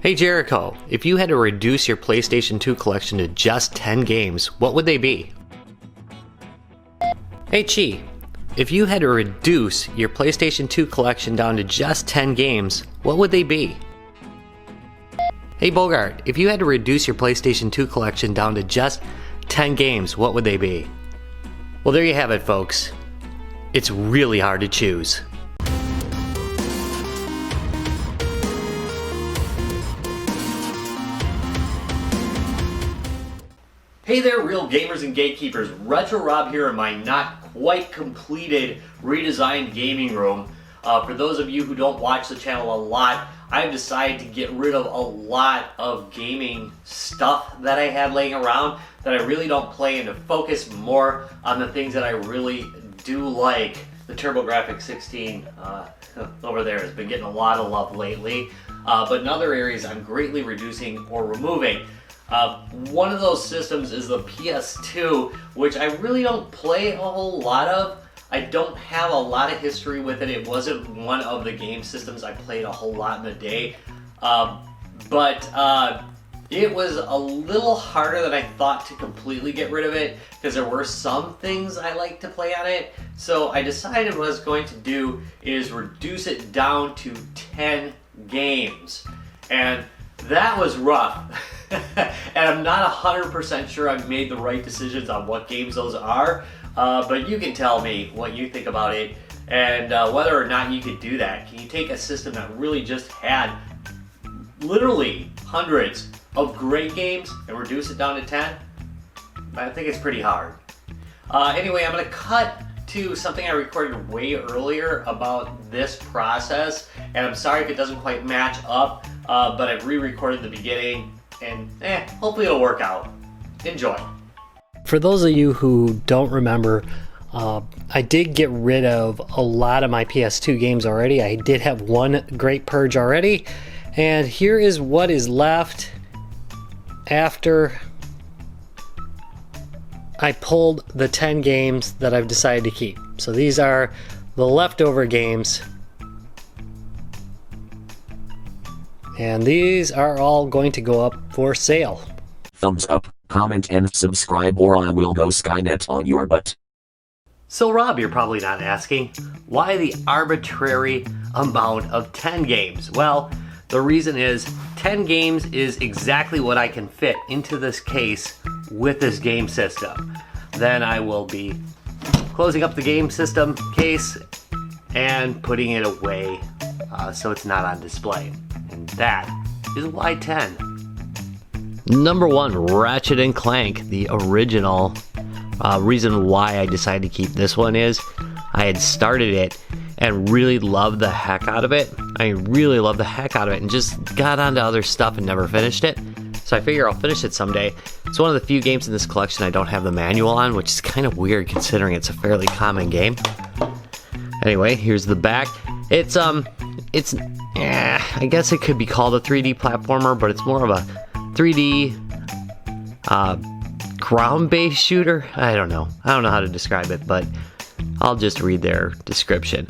Hey Jericho, if you had to reduce your PlayStation 2 collection to just 10 games, what would they be? Hey Chi, if you had to reduce your PlayStation 2 collection down to just 10 games, what would they be? Hey Bogart, if you had to reduce your PlayStation 2 collection down to just 10 games, what would they be? Well, there you have it, folks. It's really hard to choose. Hey there, real gamers and gatekeepers. Retro Rob here in my not quite completed redesigned gaming room. For those of you who don't watch the channel a lot, I've decided to get rid of a lot of gaming stuff that I had laying around that I really don't play, and to focus more on the things that I really do like. The TurboGrafx 16 over there has been getting a lot of love lately, but in other areas I'm greatly reducing or removing. One of those systems is the PS2, which I really don't play a whole lot of. I don't have a lot of history with it. It wasn't one of the game systems I played a whole lot in the day. But it was a little harder than I thought to completely get rid of it, because there were some things I liked to play on it. So I decided what I was going to do is reduce it down to 10 games. And that was rough. And I'm not 100% sure I've made the right decisions on what games those are. But you can tell me what you think about it, and whether or not you could do that. Can you take a system that really just had literally hundreds of great games and reduce it down to 10? I think it's pretty hard. Anyway, I'm going to cut to something I recorded way earlier about this process, and I'm sorry if it doesn't quite match up, but I've re-recorded the beginning, and hopefully it'll work out. Enjoy. For those of you who don't remember, I did get rid of a lot of my PS2 games already. I did have one great purge already, and here is what is left after I pulled the 10 games that I've decided to keep. So these are the leftover games, and these are all going to go up for sale. Thumbs up, comment, and subscribe, or I will go Skynet on your butt. So Rob, you're probably not asking, why the arbitrary amount of 10 games? Well, the reason is 10 games is exactly what I can fit into this case with this game system. Then I will be closing up the game system case and putting it away so it's not on display. And that is why 10. Number 1, Ratchet Clank, the original. Reason why I decided to keep this one is I had started it and really loved the heck out of it. I really loved the heck out of it and just got onto other stuff and never finished it. So I figure I'll finish it someday. It's one of the few games in this collection I don't have the manual on, which is kind of weird considering it's a fairly common game. Anyway, here's the back. I guess it could be called a 3D platformer, but it's more of a 3D ground-based shooter. I don't know how to describe it, but I'll just read their description.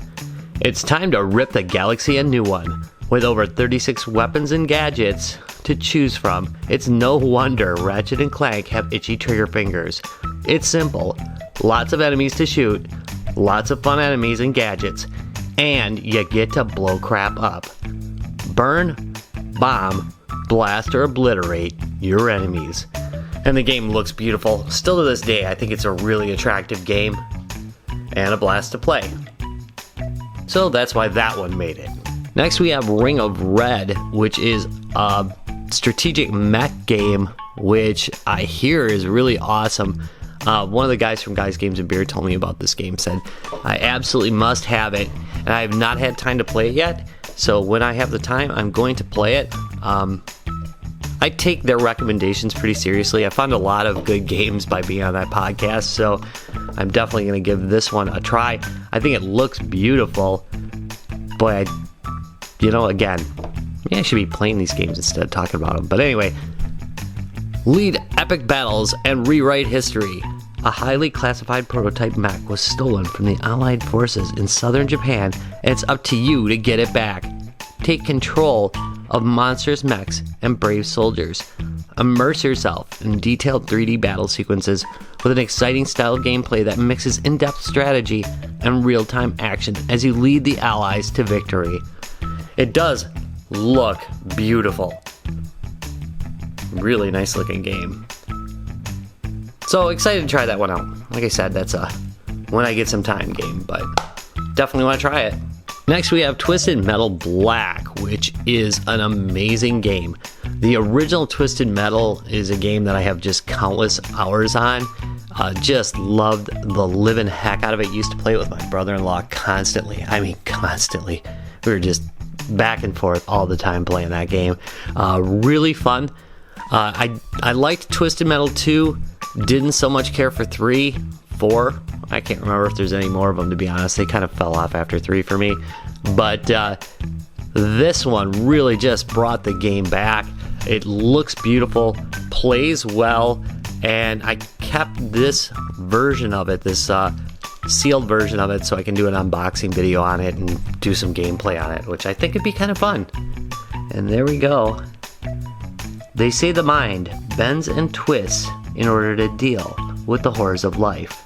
It's time to rip the galaxy a new one. With over 36 weapons and gadgets to choose from, it's no wonder Ratchet and Clank have itchy trigger fingers. It's simple. Lots of enemies to shoot, lots of fun enemies and gadgets, and you get to blow crap up. Burn, bomb, blast, or obliterate your enemies. And the game looks beautiful. Still to this day, I think it's a really attractive game and a blast to play. So that's why that one made it. Next we have Ring of Red, which is a strategic mech game, which I hear is really awesome. One of the guys from Guys Games and Beer told me about this game, said I absolutely must have it, and I have not had time to play it yet. So when I have the time, I'm going to play it. I take their recommendations pretty seriously. I found a lot of good games by being on that podcast, so I'm definitely going to give this one a try. I think it looks beautiful. Boy, again, maybe I should be playing these games instead of talking about them. But anyway, lead epic battles and rewrite history. A highly classified prototype mech was stolen from the Allied forces in southern Japan, and it's up to you to get it back. Take control of monstrous mechs and brave soldiers. Immerse yourself in detailed 3D battle sequences with an exciting style of gameplay that mixes in-depth strategy and real-time action as you lead the allies to victory. It does look beautiful. Really nice looking game. So excited to try that one out. Like I said, that's a when I get some time game, but definitely want to try it. Next we have Twisted Metal Black, which is an amazing game. The original Twisted Metal is a game that I have just countless hours on. Just loved the living heck out of it. Used to play it with my brother-in-law constantly. I mean constantly. We were just back and forth all the time playing that game. Really fun. I liked Twisted Metal 2. Didn't so much care for 3, 4. I can't remember if there's any more of them, to be honest. They kind of fell off after 3 for me. But this one really just brought the game back. It looks beautiful, plays well, and I kept this version of it, this sealed version of it, so I can do an unboxing video on it and do some gameplay on it, which I think would be kind of fun. And there we go. They say the mind bends and twists in order to deal with the horrors of life.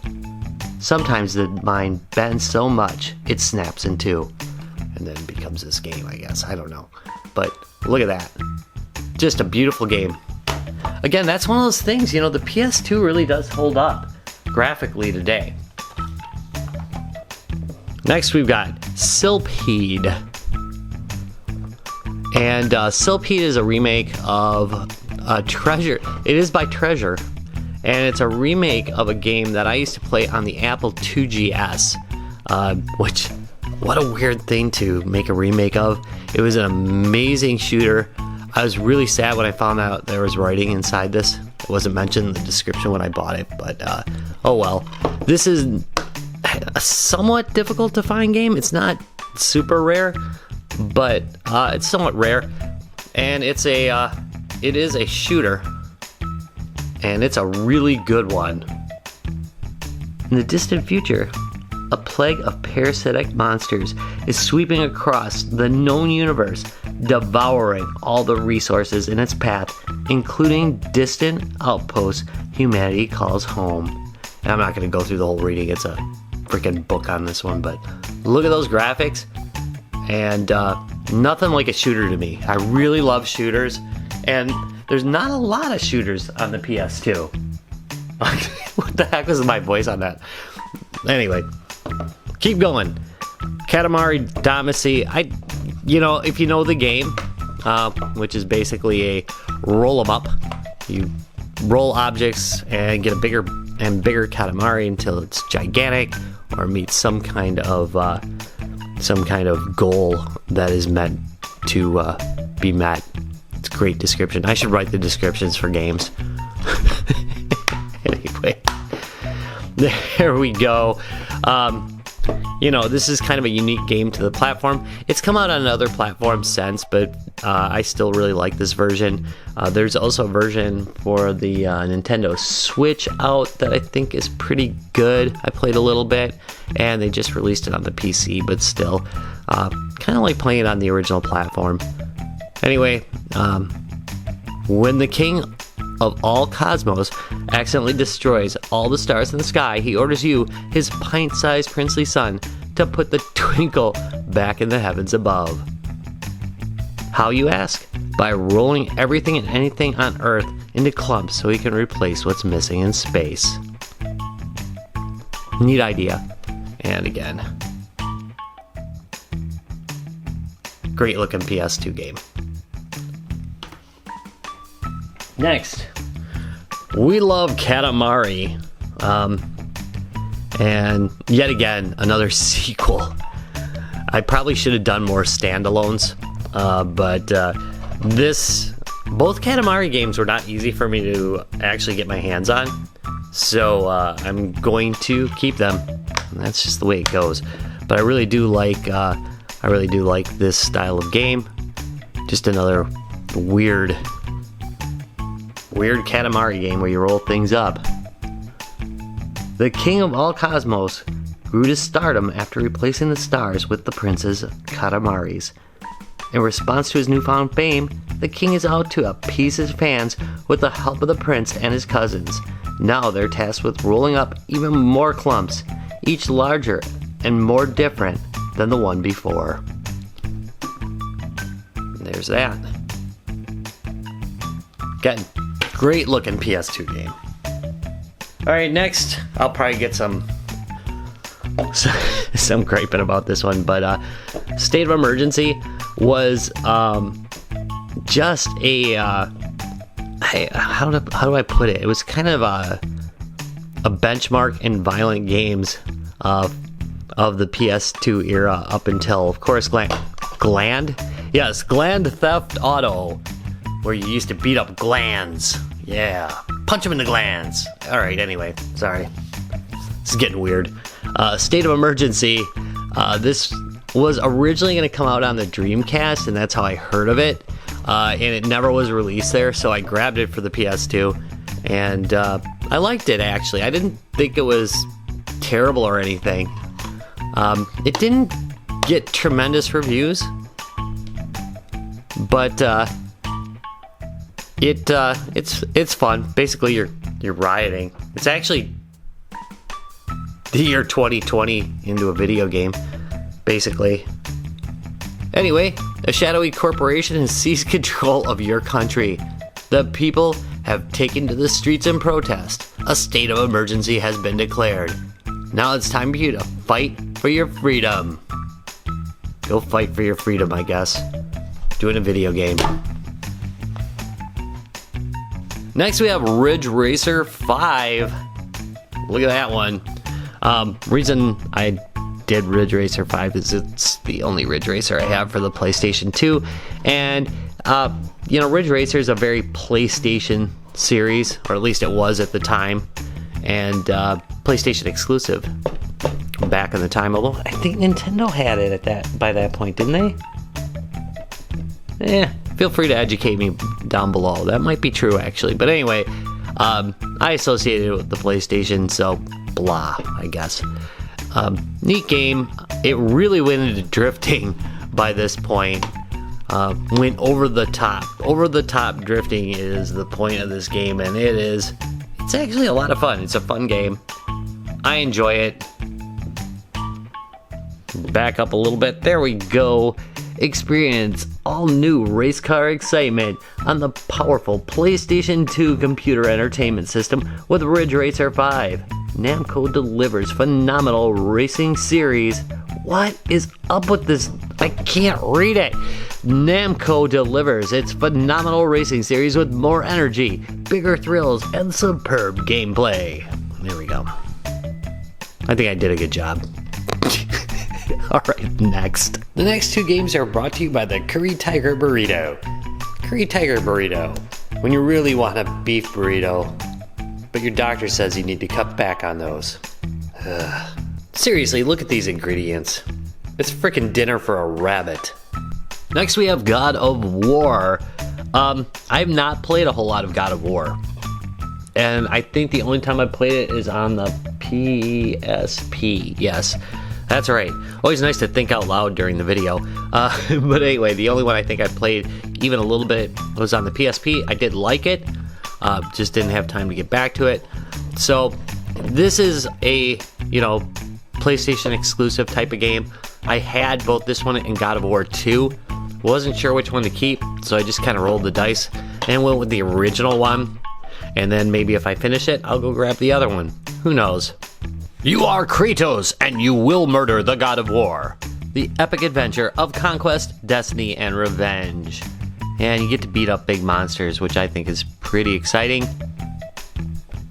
Sometimes the mind bends so much it snaps in two, and then becomes this game, I guess. I don't know. But look at that. Just a beautiful game. Again, that's one of those things, you know, the PS2 really does hold up graphically today. Next we've got Silphied. And Silphied is a remake of Treasure. It is by Treasure. And it's a remake of a game that I used to play on the Apple IIgs, which, what a weird thing to make a remake of. It was an amazing shooter. I was really sad when I found out there was writing inside this. It wasn't mentioned in the description when I bought it, but oh well. This is a somewhat difficult to find game. It's not super rare, but it's somewhat rare. And it is a shooter. And it's a really good one. In the distant future, a plague of parasitic monsters is sweeping across the known universe, devouring all the resources in its path, including distant outposts humanity calls home. And I'm not going to go through the whole reading, it's a freaking book on this one, but look at those graphics, and nothing like a shooter to me. I really love shooters, and there's not a lot of shooters on the PS2. What the heck was my voice on that? Anyway, keep going. Katamari Damacy. If you know the game, which is basically a roll 'em up. You roll objects and get a bigger and bigger Katamari until it's gigantic or meets some kind of goal that is meant to be met. It's a great description. I should write the descriptions for games. Anyway, there we go. This is kind of a unique game to the platform. It's come out on other platforms since, but I still really like this version. There's also a version for the Nintendo Switch out that I think is pretty good. I played a little bit, and they just released it on the PC, but still, kind of like playing it on the original platform. Anyway, when the king of all Cosmos accidentally destroys all the stars in the sky, he orders you, his pint-sized princely son, to put the twinkle back in the heavens above. How, you ask? By rolling everything and anything on Earth into clumps so he can replace what's missing in space. Neat idea. And again, great looking PS2 game. Next, we love Katamari, and yet again, another sequel. I probably should have done more standalones, but both Katamari games were not easy for me to actually get my hands on, so I'm going to keep them. That's just the way it goes. But I really do like this style of game. Just another weird Katamari game where you roll things up. The king of all Cosmos grew to stardom after replacing the stars with the prince's Katamaris. In response to his newfound fame, the king is out to appease his fans with the help of the prince and his cousins. Now they're tasked with rolling up even more clumps, each larger and more different than the one before. There's that. Got great looking PS2 game. Alright, next I'll probably get some griping about this one, but State of Emergency was just a how do I put it? It was kind of a benchmark in violent games of the PS2 era up until, of course, Gland Theft Auto, where you used to beat up glands. Yeah, punch them in the glands. All right, anyway, sorry. This is getting weird. State of Emergency. This was originally going to come out on the Dreamcast, and that's how I heard of it. And it never was released there, so I grabbed it for the PS2, and I liked it, actually. I didn't think it was terrible or anything. It didn't get tremendous reviews, but it's fun. Basically, you're rioting. It's actually the year 2020 into a video game, basically. Anyway, a shadowy corporation has seized control of your country. The people have taken to the streets in protest. A state of emergency has been declared. Now it's time for you to fight for your freedom. Go fight for your freedom, I guess. Doing a video game. Next we have Ridge Racer 5. Look at that one. Reason I did Ridge Racer 5 is it's the only Ridge Racer I have for the PlayStation 2, and Ridge Racer is a very PlayStation series, or at least it was at the time, and PlayStation exclusive back in the time, although I think Nintendo had it by that point, didn't they? Feel free to educate me down below. That might be true, actually, but anyway, I associated it with the PlayStation, so blah, I guess. Neat game. It really went into drifting by this point. Went over the top. Over the top drifting is the point of this game, and it's actually a lot of fun. It's a fun game. I enjoy it. Back up a little bit. There we go. Experience all new race car excitement on the powerful PlayStation 2 computer entertainment system with Ridge Racer 5. Namco delivers phenomenal racing series. What is up with this? I can't read it. Namco delivers its phenomenal racing series with more energy, bigger thrills, and superb gameplay. There we go. I think I did a good job. Alright, next. The next two games are brought to you by the Curry Tiger Burrito. Curry Tiger Burrito. When you really want a beef burrito, but your doctor says you need to cut back on those. Seriously, look at these ingredients. It's frickin' dinner for a rabbit. Next we have God of War. I've not played a whole lot of God of War. And I think the only time I played it is on the PSP. Yes, that's right. Always nice to think out loud during the video. But anyway, the only one I think I played even a little bit was on the PSP. I did like it. Just didn't have time to get back to it. So this is a, PlayStation exclusive type of game. I had both this one and God of War 2. Wasn't sure which one to keep, so I just kind of rolled the dice and went with the original one. And then maybe if I finish it, I'll go grab the other one. Who knows? You are Kratos, and you will murder the God of War. The epic adventure of conquest, destiny, and revenge. And you get to beat up big monsters, which I think is pretty exciting.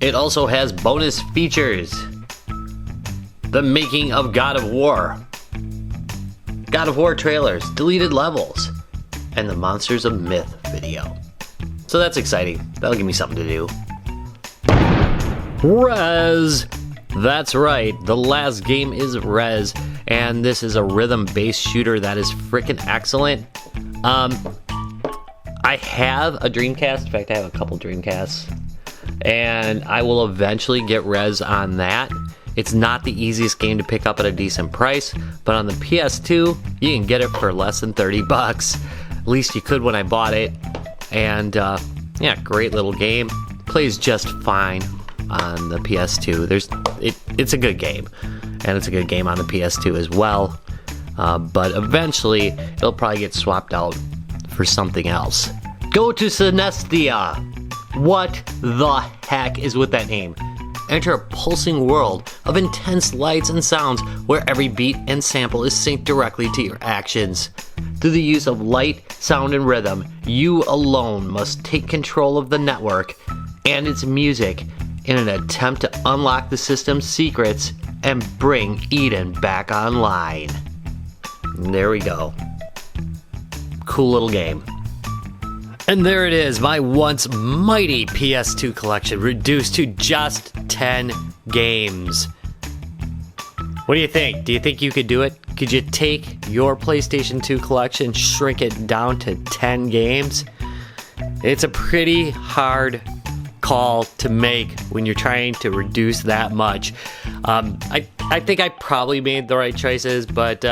It also has bonus features. The making of God of War. God of War trailers, deleted levels, and the Monsters of Myth video. So that's exciting. That'll give me something to do. Rez! That's right, the last game is Rez, and this is a rhythm-based shooter that is freaking excellent. I have a Dreamcast. In fact, I have a couple Dreamcasts, and I will eventually get Rez on that. It's not the easiest game to pick up at a decent price, but on the PS2, you can get it for less than 30 bucks. At least you could when I bought it. And yeah, great little game. Plays just fine on the PS2. It's a good game, and it's a good game on the PS2 as well. But eventually, it'll probably get swapped out for something else. Go to Synestia. What the heck is with that name? Enter a pulsing world of intense lights and sounds where every beat and sample is synced directly to your actions. Through the use of light, sound, and rhythm, you alone must take control of the network and its music in an attempt to unlock the system's secrets and bring Eden back online. And there we go. Cool little game. And there it is, my once mighty PS2 collection reduced to just 10 games. What do you think? Do you think you could do it? Could you take your PlayStation 2 collection, shrink it down to 10 games? It's a pretty hard call to make when you're trying to reduce that much. I think I probably made the right choices, but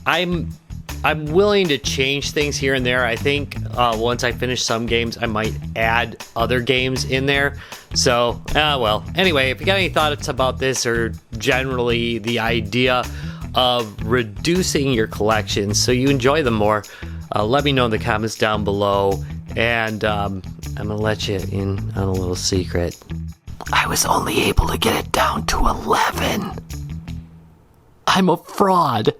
I'm willing to change things here and there. I think once I finish some games, I might add other games in there. So, well, anyway, if you got any thoughts about this or generally the idea of reducing your collections so you enjoy them more, let me know in the comments down below. And I'm going to let you in on a little secret. I was only able to get it down to 11. I'm a fraud.